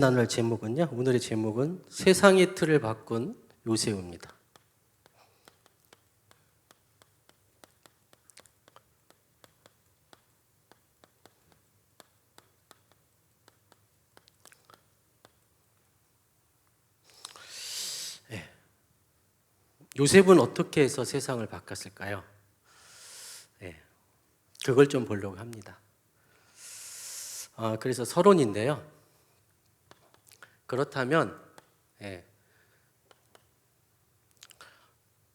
나눌 제목은요. 오늘의 제목은 세상의 틀을 바꾼 요셉입니다. 요셉은 어떻게 해서 세상을 바꿨을까요? 그걸 좀 보려고 합니다. 그래서 서론인데요. 그렇다면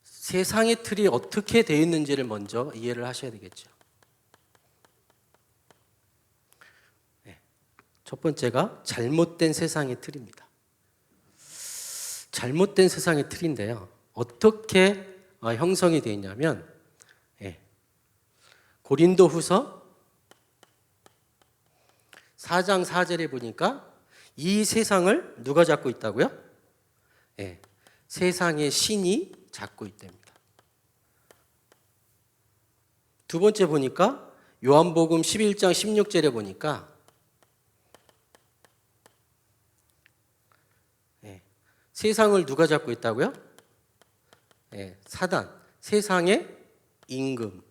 세상의 틀이 어떻게 되어 있는지를 먼저 이해를 하셔야 되겠죠. 첫 번째가 잘못된 세상의 틀입니다. 잘못된 세상의 틀인데요. 어떻게 형성이 되어 있냐면 고린도후서 4장 4절에 보니까 이 세상을 누가 잡고 있다고요? 세상의 신이 잡고 있답니다. 두 번째 보니까 요한복음 11장 16절에 보니까 세상을 누가 잡고 있다고요? 사단, 세상의 임금이라고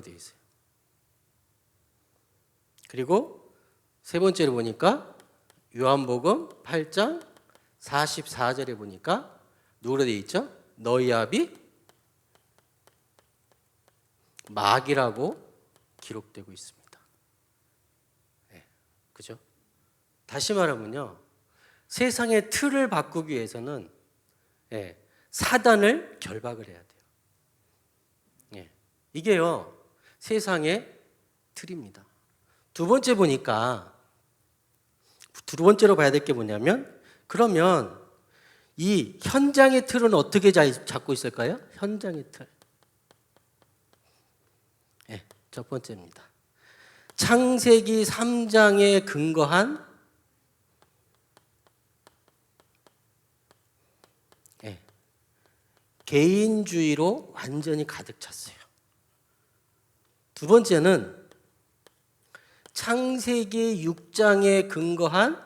되어 있어요. 그리고 세 번째로 보니까 요한복음 8장 44절에 보니까 누구로 되어 있죠? 너희 아비 마귀라고 기록되고 있습니다. 그죠? 다시 말하면요. 세상의 틀을 바꾸기 위해서는 사단을 결박을 해야 돼요. 이게요. 세상의 틀입니다. 두 번째로 봐야 될 게 뭐냐면 그러면 이 현장의 틀은 어떻게 잡고 있을까요? 현장의 틀. 첫 번째입니다. 창세기 3장에 근거한 개인주의로 완전히 가득 찼어요. 두 번째는 창세기 6장에 근거한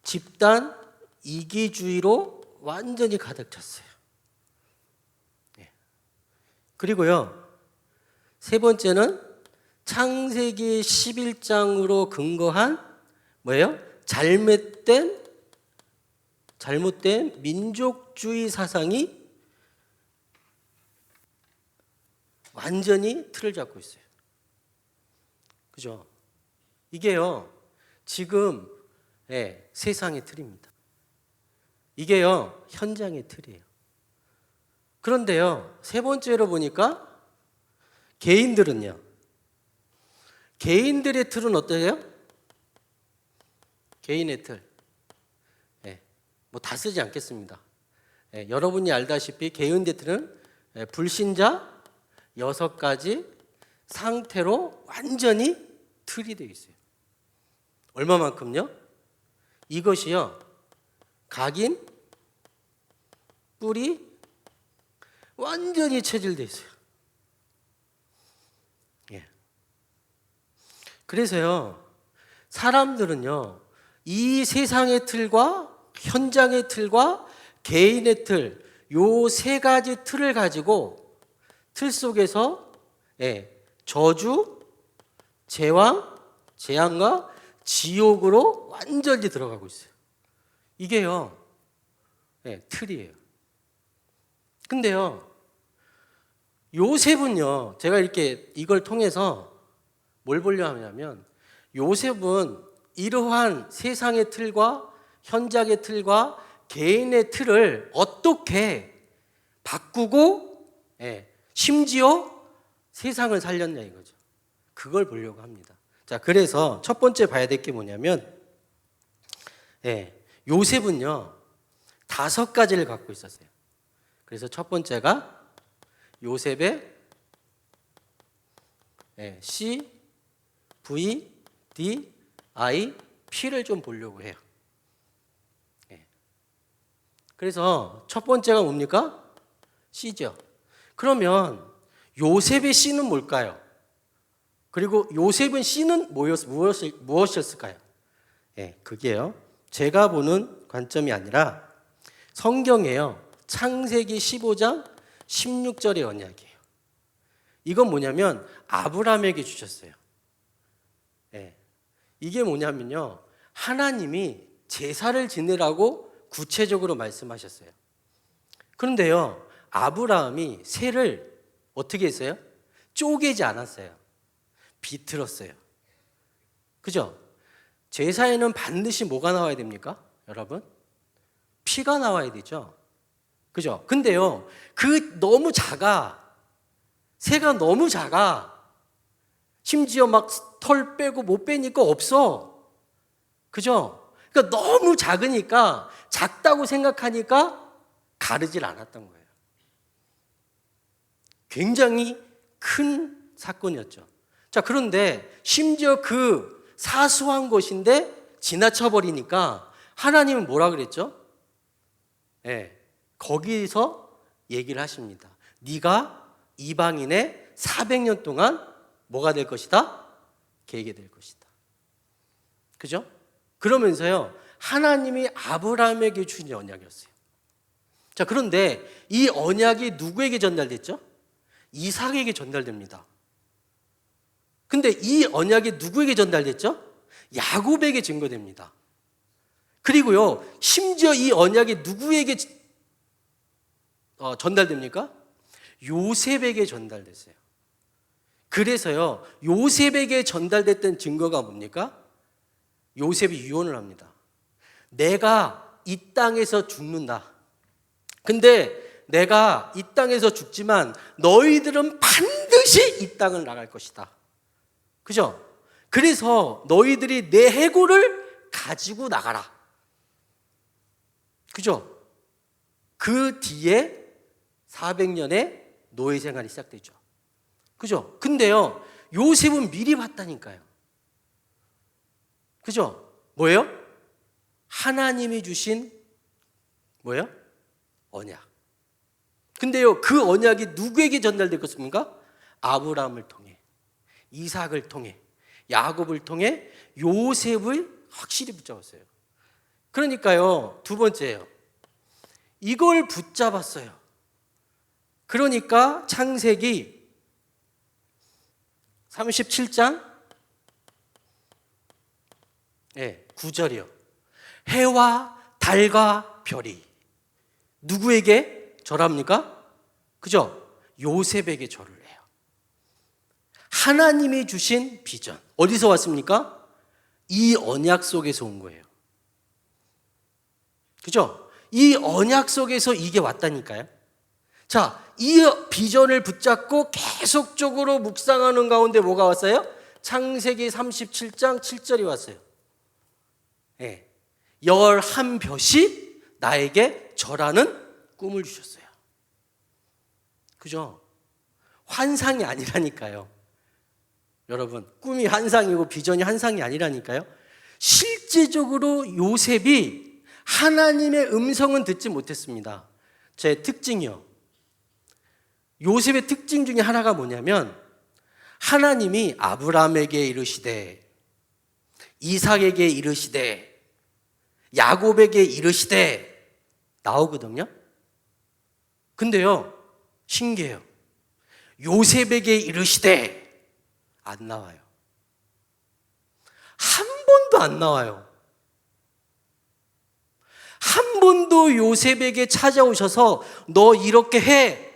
집단 이기주의로 완전히 가득 찼어요. 그리고요, 세 번째는 창세기 11장으로 근거한 뭐예요? 잘못된 민족주의 사상이 완전히 틀을 잡고 있어요. 그죠? 이게요, 지금 세상의 틀입니다. 이게요, 현장의 틀이에요. 그런데요, 세 번째로 보니까 개인들의 틀은 어때요? 개인의 틀. 뭐 다 쓰지 않겠습니다. 여러분이 알다시피 개인의 틀은 불신자 6가지 상태로 완전히 틀이 되어 있어요. 얼마만큼요? 이것이요, 각인, 뿌리, 완전히 체질되어 있어요. 그래서요, 사람들은요, 이 세상의 틀과 현장의 틀과 개인의 틀, 요 세 가지 틀을 가지고 틀 속에서 저주, 재앙과 지옥으로 완전히 들어가고 있어요. 이게요, 틀이에요. 근데요, 요셉은요, 제가 이렇게 이걸 통해서 뭘 보려 하냐면 요셉은 이러한 세상의 틀과 현장의 틀과 개인의 틀을 어떻게 바꾸고 심지어 세상을 살렸냐 이거죠. 그걸 보려고 합니다. 자, 그래서 첫 번째 봐야 될 게 뭐냐면 요셉은요 5가지를 갖고 있었어요. 그래서 첫 번째가 요셉의 C, V, D, I, P를 좀 보려고 해요. 그래서 첫 번째가 뭡니까? C죠. 그러면 요셉의 씨는 뭘까요? 그리고 요셉은 씨는 무엇이었을까요? 예, 그게요. 제가 보는 관점이 아니라 성경에요. 창세기 15장 16절의 언약이에요. 이건 뭐냐면 아브라함에게 주셨어요. 예. 이게 뭐냐면요. 하나님이 제사를 지내라고 구체적으로 말씀하셨어요. 그런데요. 아브라함이 새를 어떻게 했어요? 쪼개지 않았어요. 비틀었어요. 그죠? 제사에는 반드시 뭐가 나와야 됩니까? 여러분? 피가 나와야 되죠. 그죠? 근데요. 너무 작아. 새가 너무 작아. 심지어 막 털 빼고 못 빼니까 없어. 그죠? 그러니까 너무 작으니까 작다고 생각하니까 가르질 않았던 거예요. 굉장히 큰 사건이었죠. 자, 그런데 심지어 그 사소한 것인데 지나쳐 버리니까 하나님은 뭐라 그랬죠? 예, 거기서 얘기를 하십니다. 네가 이방인의 400년 동안 뭐가 될 것이다? 계게 될 것이다. 그죠? 그러면서요, 하나님이 아브라함에게 주신 언약이었어요. 자, 그런데 이 언약이 누구에게 전달됐죠? 이삭에게 전달됩니다. 근데 이 언약이 누구에게 전달됐죠? 야곱에게 증거됩니다. 그리고요, 심지어 이 언약이 누구에게 전달됩니까? 요셉에게 전달됐어요. 그래서요, 요셉에게 전달됐던 증거가 뭡니까? 요셉이 유언을 합니다. 내가 이 땅에서 죽는다. 근데 내가 이 땅에서 죽지만 너희들은 반드시 이 땅을 나갈 것이다. 그죠? 그래서 너희들이 내 해골을 가지고 나가라. 그죠? 그 뒤에 400년의 노예 생활이 시작되죠. 그죠? 근데요, 요셉은 미리 봤다니까요. 그죠? 뭐예요? 하나님이 주신 뭐예요? 언약. 근데요, 그 언약이 누구에게 전달됐겠습니까? 아브라함을 통해, 이삭을 통해, 야곱을 통해 요셉을 확실히 붙잡았어요. 그러니까요, 두 번째예요. 이걸 붙잡았어요. 그러니까 창세기 37장 9절이요. 해와 달과 별이 누구에게 절합니까? 그죠? 요셉에게 절을 해요. 하나님이 주신 비전. 어디서 왔습니까? 이 언약 속에서 온 거예요. 그죠? 이 언약 속에서 이게 왔다니까요. 자, 이 비전을 붙잡고 계속적으로 묵상하는 가운데 뭐가 왔어요? 창세기 37장 7절이 왔어요. 11볕이 나에게 절하는 꿈을 주셨어요. 그죠? 환상이 아니라니까요. 여러분, 꿈이 환상이고 비전이 환상이 아니라니까요. 실제적으로 요셉이 하나님의 음성은 듣지 못했습니다. 제 특징이요. 요셉의 특징 중에 하나가 뭐냐면 하나님이 아브라함에게 이르시되 이삭에게 이르시되 야곱에게 이르시되 나오거든요. 근데요, 신기해요. 요셉에게 이르시되 안 나와요. 한 번도 안 나와요. 한 번도 요셉에게 찾아오셔서 너 이렇게 해.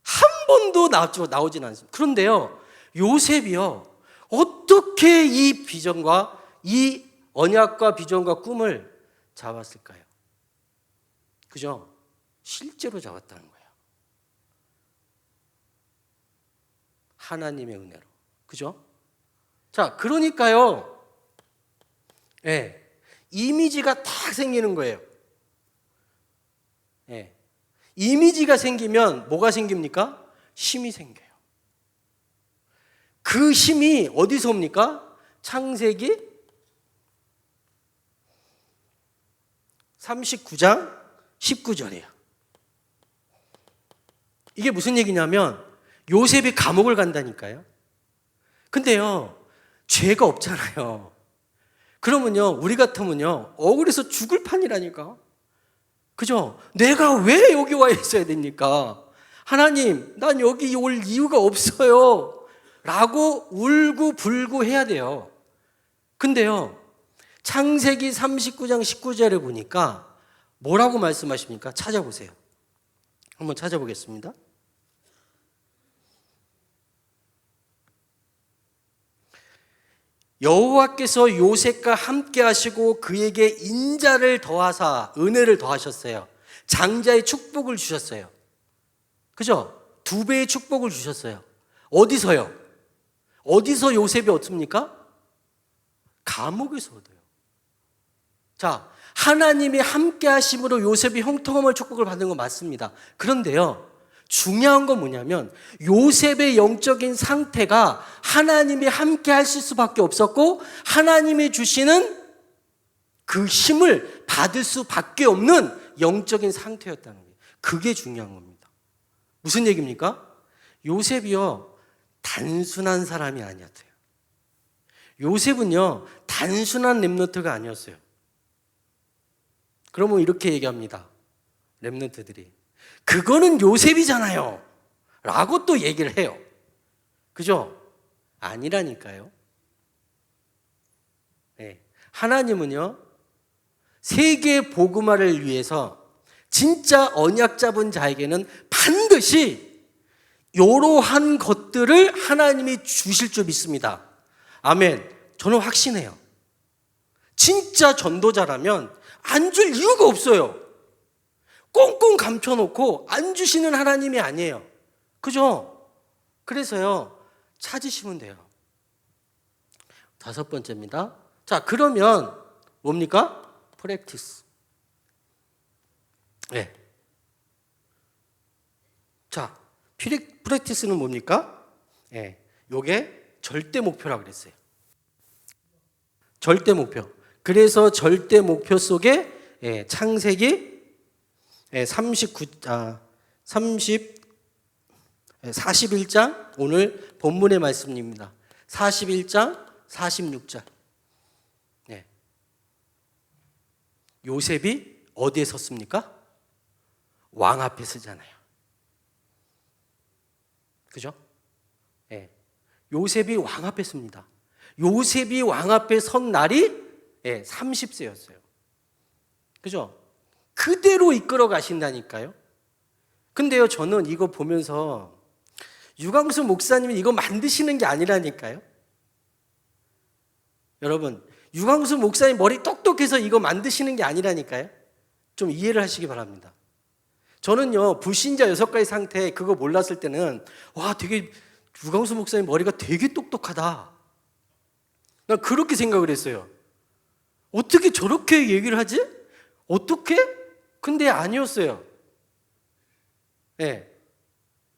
한 번도 나오진 않습니다. 그런데요, 요셉이요, 어떻게 이 비전과 이 언약과 비전과 꿈을 잡았을까요? 그죠? 실제로 잡았다는 거예요. 하나님의 은혜로. 그죠? 자, 그러니까요, 이미지가 딱 생기는 거예요. 이미지가 생기면 뭐가 생깁니까? 힘이 생겨요. 그 힘이 어디서 옵니까? 창세기 39장 19절이에요. 이게 무슨 얘기냐면 요셉이 감옥을 간다니까요. 근데요, 죄가 없잖아요. 그러면요, 우리 같으면요, 억울해서 죽을 판이라니까. 그죠? 내가 왜 여기 와 있어야 됩니까? 하나님, 난 여기 올 이유가 없어요. 라고 울고불고 해야 돼요. 근데요, 창세기 39장 19절에 보니까 뭐라고 말씀하십니까? 찾아보세요. 한번 찾아보겠습니다. 여호와께서 요셉과 함께 하시고 그에게 인자를 더하사 은혜를 더하셨어요. 장자의 축복을 주셨어요. 그죠? 2배의 축복을 주셨어요. 어디서요? 어디서 요셉이 얻습니까? 감옥에서 얻어요. 자, 하나님이 함께 하심으로 요셉이 형통함을 축복을 받는 건 맞습니다. 그런데요, 중요한 건 뭐냐면 요셉의 영적인 상태가 하나님이 함께 하실 수밖에 없었고 하나님이 주시는 그 힘을 받을 수밖에 없는 영적인 상태였다는 거예요. 그게 중요한 겁니다. 무슨 얘기입니까? 요셉이요, 단순한 사람이 아니었어요. 요셉은요, 단순한 렘넌트가 아니었어요. 그러면 이렇게 얘기합니다. 렘넌트들이 그거는 요셉이잖아요 라고 또 얘기를 해요. 그죠? 아니라니까요. 네. 하나님은요, 세계 복음화를 위해서 진짜 언약 잡은 자에게는 반드시 이러한 것들을 하나님이 주실 줄 믿습니다. 아멘. 저는 확신해요. 진짜 전도자라면 안 줄 이유가 없어요. 꽁꽁 감춰놓고 안 주시는 하나님이 아니에요. 그죠? 그래서요, 찾으시면 돼요. 5번째입니다. 자, 그러면 뭡니까? 프랙티스. 네. 자, 프랙티스는 뭡니까? 네. 요게 절대 목표라고 그랬어요. 절대 목표. 그래서 절대 목표 속에 창세기 41장 오늘 본문의 말씀입니다. 41장 46절. 네. 요셉이 어디에 섰습니까? 왕 앞에 서잖아요. 그죠? 네. 요셉이 왕 앞에 섭니다. 요셉이 왕 앞에 선 날이 30세였어요. 그죠? 그대로 이끌어 가신다니까요. 근데요, 저는 이거 보면서 유광수 목사님이 이거 만드시는 게 아니라니까요. 여러분, 유광수 목사님 머리 똑똑해서 이거 만드시는 게 아니라니까요. 좀 이해를 하시기 바랍니다. 저는요, 불신자 6가지 상태 그거 몰랐을 때는 와, 되게 유광수 목사님 머리가 되게 똑똑하다. 난 그렇게 생각을 했어요. 어떻게 저렇게 얘기를 하지? 어떻게? 근데 아니었어요. 네.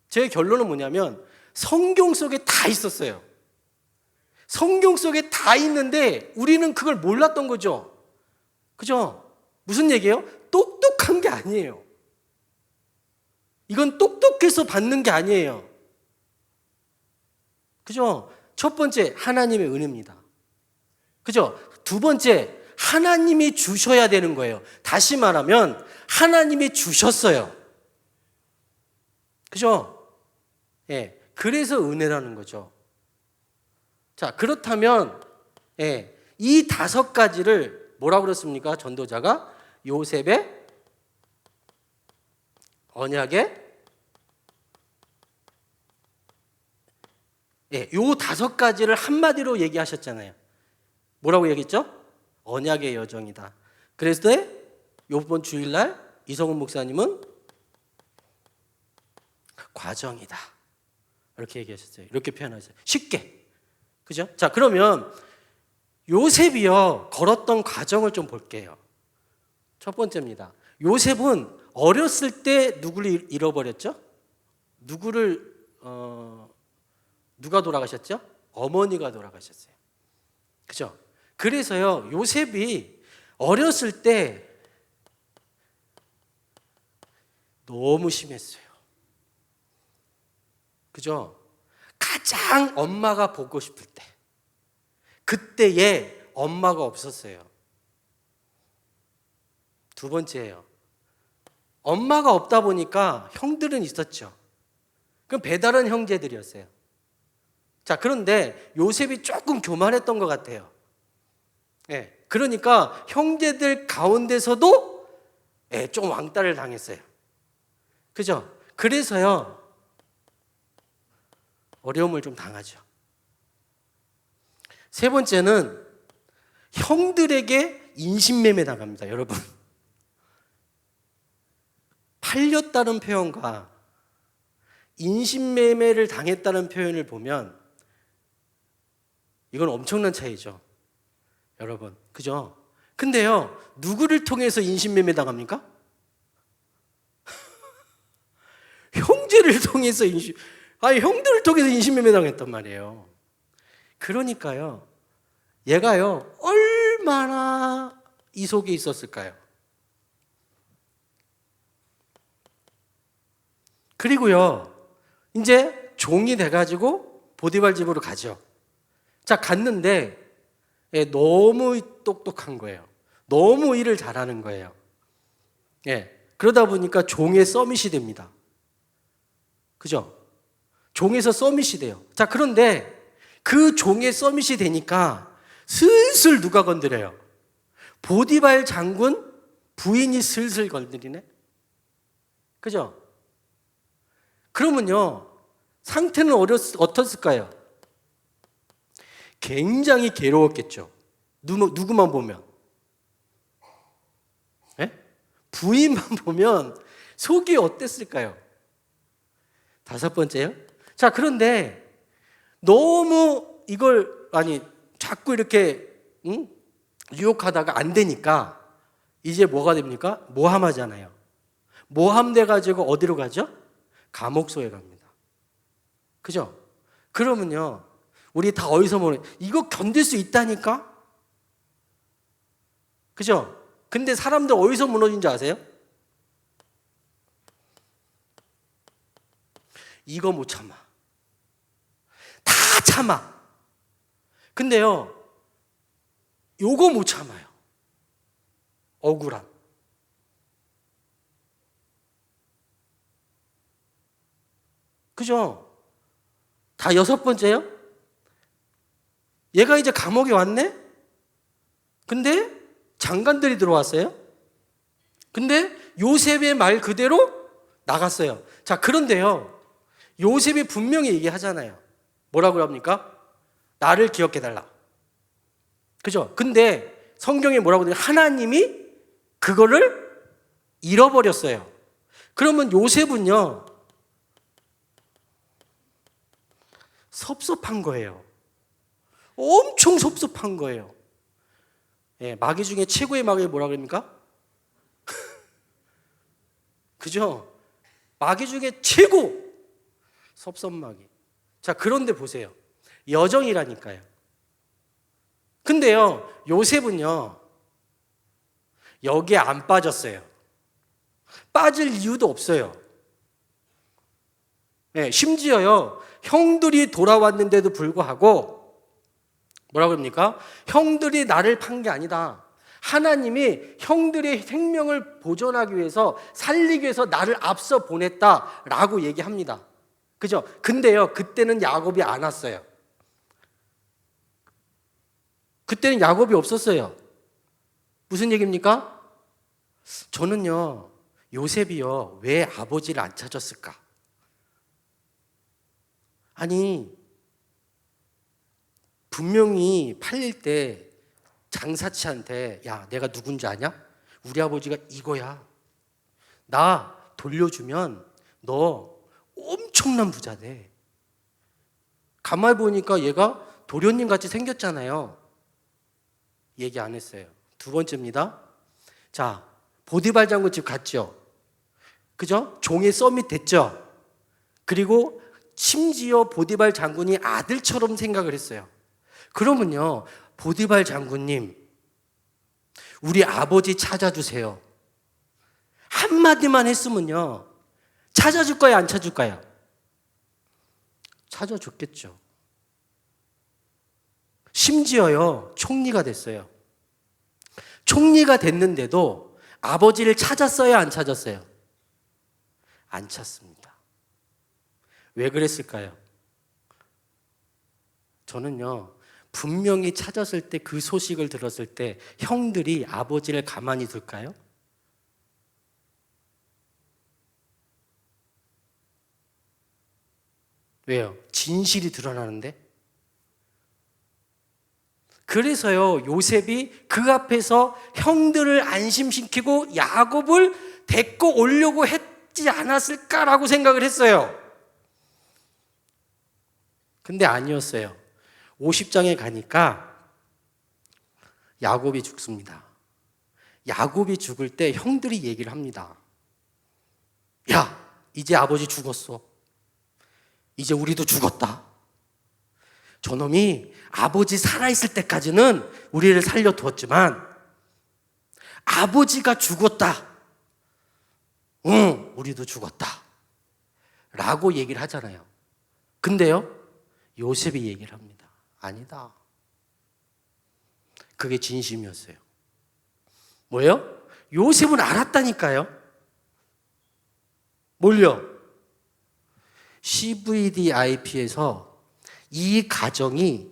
제 결론은 뭐냐면 성경 속에 다 있었어요. 성경 속에 다 있는데 우리는 그걸 몰랐던 거죠. 그죠? 무슨 얘기예요? 똑똑한 게 아니에요. 이건 똑똑해서 받는 게 아니에요. 그죠? 첫 번째, 하나님의 은혜입니다. 그죠? 두 번째, 하나님이 주셔야 되는 거예요. 다시 말하면 하나님이 주셨어요. 그죠? 예. 그래서 은혜라는 거죠. 자, 그렇다면 이 5가지를 뭐라고 그랬습니까? 전도자가 요셉의 언약의 요 5가지를 한마디로 얘기하셨잖아요. 뭐라고 얘기했죠? 언약의 여정이다. 그래서 이번 주일날 이성훈 목사님은 과정이다. 이렇게 얘기하셨어요. 이렇게 표현하셨어요. 쉽게. 그죠? 자, 그러면 요셉이요, 걸었던 과정을 좀 볼게요. 첫 번째입니다. 요셉은 어렸을 때 누구를 잃어버렸죠? 누가 돌아가셨죠? 어머니가 돌아가셨어요. 그죠? 그래서요, 요셉이 어렸을 때 너무 심했어요. 그죠? 가장 엄마가 보고 싶을 때, 그때에 엄마가 없었어요. 두 번째예요. 엄마가 없다 보니까 형들은 있었죠. 그럼 배다른 형제들이었어요. 자, 그런데 요셉이 조금 교만했던 것 같아요. 예, 그러니까 형제들 가운데서도 좀 왕따를 당했어요. 그죠? 그래서요, 어려움을 좀 당하죠. 세 번째는 형들에게 인신매매 당합니다, 여러분. 팔렸다는 표현과 인신매매를 당했다는 표현을 보면 이건 엄청난 차이죠, 여러분. 그죠? 근데요, 누구를 통해서 인신매매 당합니까? 형제를 통해서 형들을 통해서 인신매매 당했단 말이에요. 그러니까요, 얘가요, 얼마나 이 속에 있었을까요? 그리고요, 이제 종이 돼가지고 보디발 집으로 가죠. 자, 갔는데 너무 똑똑한 거예요. 너무 일을 잘하는 거예요. 그러다 보니까 종의 서밋이 됩니다. 그죠? 종에서 서밋이 돼요. 자, 그런데 그 종의 서밋이 되니까 슬슬 누가 건드려요? 보디발 장군 부인이 슬슬 건드리네? 그죠? 그러면요, 상태는 어떻을까요? 굉장히 괴로웠겠죠. 누구만 보면. 부인만 보면 속이 어땠을까요? 다섯 번째요. 자, 그런데 너무 자꾸 이렇게 유혹하다가 안 되니까 이제 뭐가 됩니까? 모함하잖아요. 모함돼 가지고 어디로 가죠? 감옥소에 갑니다. 그죠? 그러면요, 우리 다 어디서 보는, 이거 견딜 수 있다니까? 그죠? 근데 사람들 어디서 무너진 줄 아세요? 이거 못 참아. 다 참아. 근데요, 요거 못 참아요. 억울함. 그죠? 다 여섯 번째요? 얘가 이제 감옥에 왔네? 근데 장관들이 들어왔어요? 근데 요셉의 말 그대로 나갔어요. 자, 그런데요, 요셉이 분명히 얘기하잖아요. 뭐라고 합니까? 나를 기억해달라. 그죠? 근데 성경에 뭐라고 해요? 하나님이 그거를 잃어버렸어요. 그러면 요셉은요, 섭섭한 거예요. 엄청 섭섭한 거예요. 마귀 중에 최고의 마귀가 뭐라고 합니까? 그죠? 마귀 중에 최고! 섭섭마귀. 자, 그런데 보세요. 여정이라니까요. 근데요, 요셉은요, 여기에 안 빠졌어요. 빠질 이유도 없어요. 심지어요, 형들이 돌아왔는데도 불구하고 뭐라고 합니까? 형들이 나를 판 게 아니다. 하나님이 형들의 생명을 보존하기 위해서, 살리기 위해서 나를 앞서 보냈다라고 얘기합니다. 그죠? 근데요, 그때는 야곱이 안 왔어요. 그때는 야곱이 없었어요. 무슨 얘기입니까? 저는요, 요셉이요, 왜 아버지를 안 찾았을까? 아니, 분명히 팔릴 때 장사치한테, 야, 내가 누군지 아냐? 우리 아버지가 이거야. 나 돌려주면 너 엄청난 부자 돼. 가만히 보니까 얘가 도련님 같이 생겼잖아요. 얘기 안 했어요. 두 번째입니다. 자, 보디발 장군 집 갔죠. 그죠? 종의 서밋 됐죠. 그리고 심지어 보디발 장군이 아들처럼 생각을 했어요. 그러면요, 보디발 장군님, 우리 아버지 찾아주세요. 한마디만 했으면요, 찾아줄 거예요, 안 찾아줄 거예요? 찾아줬겠죠. 심지어요, 총리가 됐어요. 총리가 됐는데도 아버지를 찾았어요, 안 찾았어요? 안 찾습니다. 왜 그랬을까요? 저는요, 분명히 찾았을 때, 그 소식을 들었을 때 형들이 아버지를 가만히 둘까요? 왜요? 진실이 드러나는데? 그래서요, 요셉이 그 앞에서 형들을 안심시키고 야곱을 데리고 오려고 했지 않았을까라고 생각을 했어요. 근데 아니었어요. 50장에 가니까 야곱이 죽습니다. 야곱이 죽을 때 형들이 얘기를 합니다. 야, 이제 아버지 죽었어. 이제 우리도 죽었다. 저놈이 아버지 살아있을 때까지는 우리를 살려두었지만 아버지가 죽었다. 응, 우리도 죽었다. 라고 얘기를 하잖아요. 근데요, 요셉이 얘기를 합니다. 아니다. 그게 진심이었어요. 뭐예요? 요셉은 알았다니까요. 뭘요? CVDIP에서 이 가정이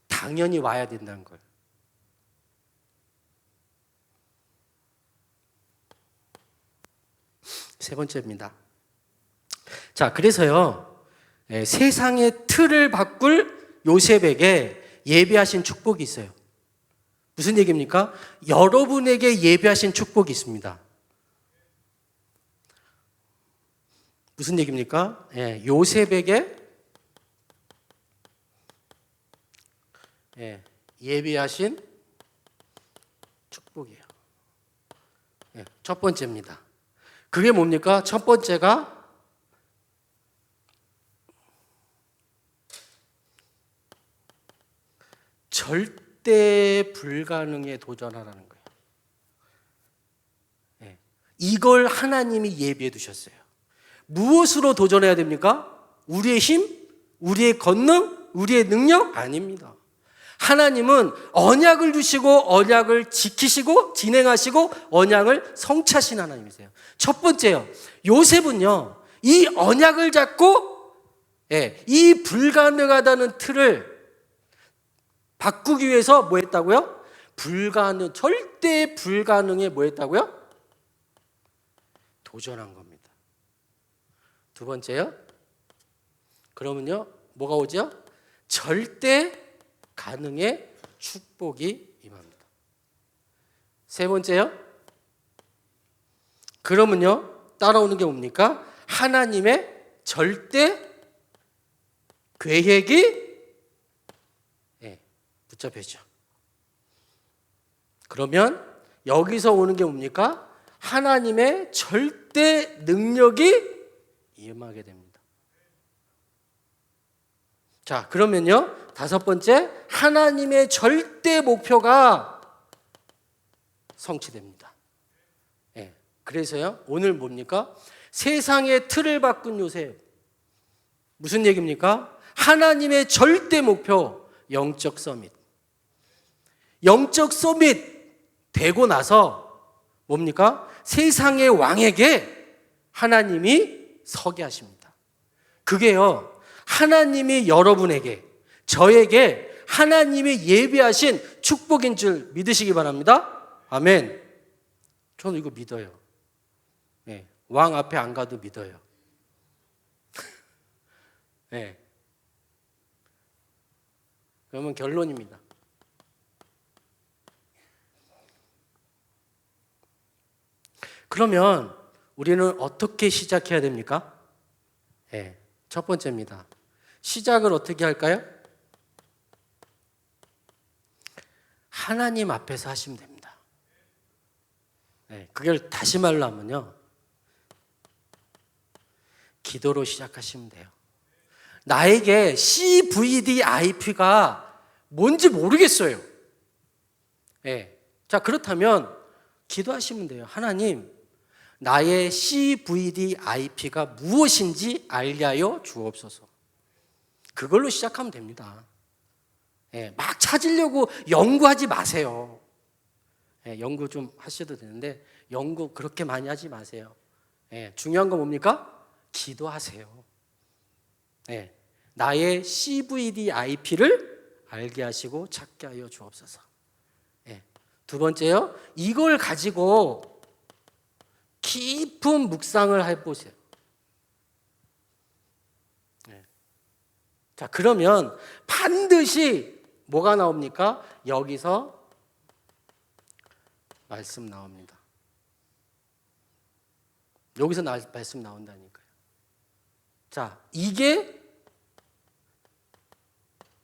당연히 와야 된다는 거예요. 세 번째입니다. 자, 그래서요, 세상의 틀을 바꿀 요셉에게 예비하신 축복이 있어요. 무슨 얘기입니까? 여러분에게 예비하신 축복이 있습니다. 무슨 얘기입니까? 요셉에게 예비하신 축복이에요. 첫 번째입니다. 그게 뭡니까? 첫 번째가 절대 불가능에 도전하라는 거예요. 이걸 하나님이 예비해 두셨어요. 무엇으로 도전해야 됩니까? 우리의 힘? 우리의 권능? 우리의 능력? 아닙니다. 하나님은 언약을 주시고 언약을 지키시고 진행하시고 언약을 성취하신 하나님이세요. 첫 번째요, 요셉은요, 이 언약을 잡고 이 불가능하다는 틀을 바꾸기 위해서 뭐 했다고요? 절대 불가능에 뭐 했다고요? 도전한 겁니다. 두 번째요, 그러면요, 뭐가 오죠? 절대 가능의 축복이 임합니다. 세 번째요, 그러면요, 따라오는 게 뭡니까? 하나님의 절대 계획이 붙잡혀있죠. 그러면 여기서 오는 게 뭡니까? 하나님의 절대 능력이 임하게 됩니다. 자, 그러면요, 다섯 번째, 하나님의 절대 목표가 성취됩니다. 그래서요, 오늘 뭡니까? 세상의 틀을 바꾼 요셉. 무슨 얘기입니까? 하나님의 절대 목표, 영적 서밋. 영적 서밋 되고 나서 뭡니까? 세상의 왕에게 하나님이 서게 하십니다. 그게요, 하나님이 여러분에게, 저에게 하나님이 예비하신 축복인 줄 믿으시기 바랍니다. 아멘. 저는 이거 믿어요. 왕 앞에 안 가도 믿어요. 그러면 결론입니다. 그러면 우리는 어떻게 시작해야 됩니까? 첫 번째입니다. 시작을 어떻게 할까요? 하나님 앞에서 하시면 됩니다. 그걸 다시 말로 하면요, 기도로 시작하시면 돼요. 나에게 CVDIP가 뭔지 모르겠어요. 자, 그렇다면 기도하시면 돼요. 하나님, 나의 CVDIP가 무엇인지 알게 하여 주옵소서. 그걸로 시작하면 됩니다. 예, 막 찾으려고 연구하지 마세요. 예, 연구 좀 하셔도 되는데 연구 그렇게 많이 하지 마세요. 예, 중요한 건 뭡니까? 기도하세요. 예, 나의 CVDIP를 알게 하시고 찾게 하여 주옵소서. 예, 두 번째요, 이걸 가지고 깊은 묵상을 해보세요. 예. 자, 그러면 반드시 뭐가 나옵니까? 여기서 말씀 나옵니다. 여기서 말씀 나온다니까요. 자, 이게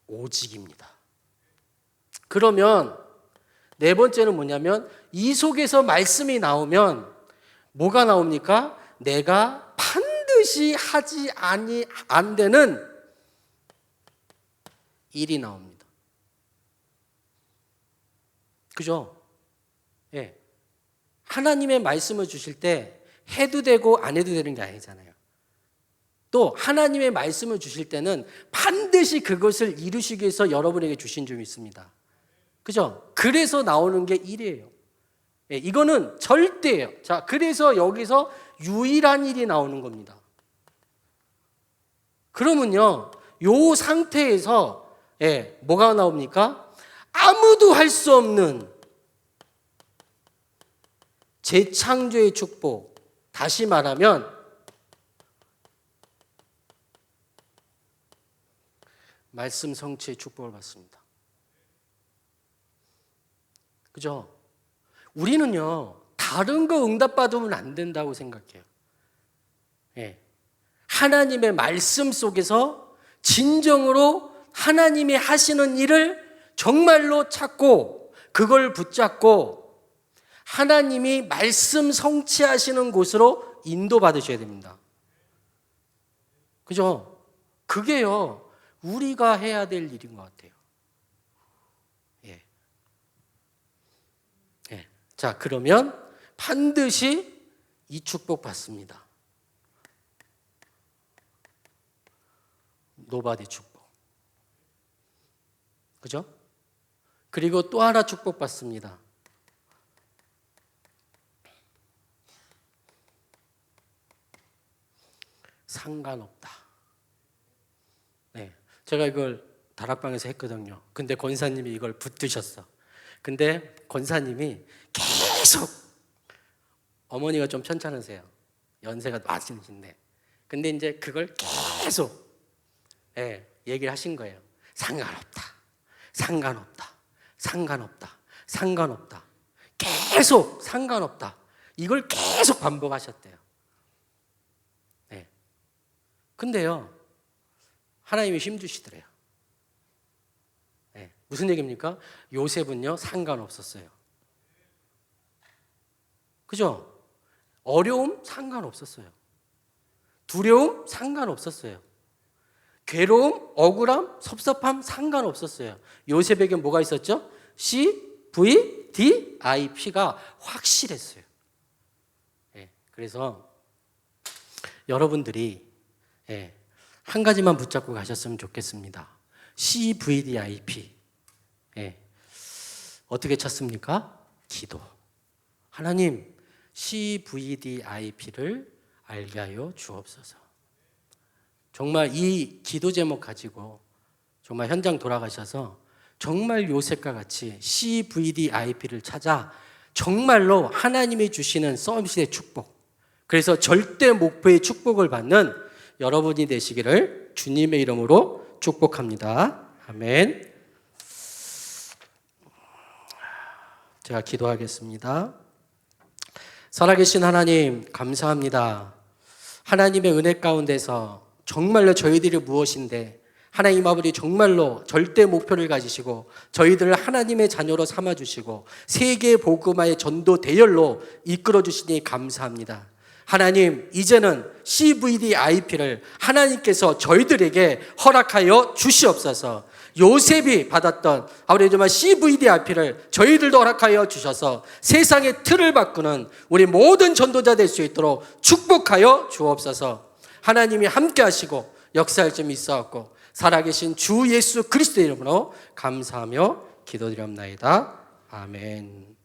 오직입니다. 그러면 네 번째는 뭐냐면 이 속에서 말씀이 나오면 뭐가 나옵니까? 내가 반드시 하지 안 되는 일이 나옵니다. 그죠? 예. 하나님의 말씀을 주실 때 해도 되고 안 해도 되는 게 아니잖아요. 또 하나님의 말씀을 주실 때는 반드시 그것을 이루시기 위해서 여러분에게 주신 점이 있습니다. 그죠? 그래서 나오는 게 일이에요. 예, 이거는 절대예요. 자, 그래서 여기서 유일한 일이 나오는 겁니다. 그러면요, 요 상태에서 뭐가 나옵니까? 아무도 할 수 없는 재창조의 축복. 다시 말하면 말씀 성취의 축복을 받습니다. 그죠? 우리는요, 다른 거 응답받으면 안 된다고 생각해요. 예. 하나님의 말씀 속에서 진정으로 하나님이 하시는 일을 정말로 찾고 그걸 붙잡고 하나님이 말씀 성취하시는 곳으로 인도받으셔야 됩니다. 그죠? 그게요, 우리가 해야 될 일인 것 같아요. 예. 예. 자, 그러면 반드시 이 축복 받습니다. 노바디 축복. 그죠? 그리고 또 하나 축복 받습니다. 상관없다. 네, 제가 이걸 다락방에서 했거든요. 근데 권사님이 이걸 붙드셨어. 근데 권사님이 계속, 어머니가 좀 편찮으세요. 연세가 많으신데. 근데 이제 그걸 계속 얘기를 하신 거예요. 상관없다. 상관없다. 상관없다. 상관없다. 계속 상관없다. 이걸 계속 반복하셨대요. 네. 근데요, 하나님이 힘주시더래요. 네. 무슨 얘기입니까? 요셉은요, 상관없었어요. 그죠? 어려움 상관없었어요. 두려움 상관없었어요. 괴로움, 억울함, 섭섭함 상관없었어요. 요셉에게 뭐가 있었죠? CVDIP가 확실했어요. 예, 그래서 여러분들이 한 가지만 붙잡고 가셨으면 좋겠습니다. CVDIP. 어떻게 찾습니까? 기도. 하나님, CVDIP를 알게 하여 주옵소서. 정말 이 기도 제목 가지고 정말 현장 돌아가셔서 정말 요셉과 같이 CVDIP를 찾아 정말로 하나님이 주시는 서밋의 축복, 그래서 절대 목표의 축복을 받는 여러분이 되시기를 주님의 이름으로 축복합니다. 아멘. 제가 기도하겠습니다. 살아계신 하나님, 감사합니다. 하나님의 은혜 가운데서 정말로 저희들이 무엇인데 하나님 아버지 정말로 절대 목표를 가지시고 저희들을 하나님의 자녀로 삼아주시고 세계 복음화의 전도 대열로 이끌어주시니 감사합니다. 하나님, 이제는 CVDIP를 하나님께서 저희들에게 허락하여 주시옵소서. 요셉이 받았던 아버지 정말 CVDIP를 저희들도 허락하여 주셔서 세상의 틀을 바꾸는 우리 모든 전도자 될 수 있도록 축복하여 주옵소서. 하나님이 함께 하시고 역사할 점이 있어왔고 살아계신 주 예수 그리스도의 이름으로 감사하며 기도드립나이다. 아멘.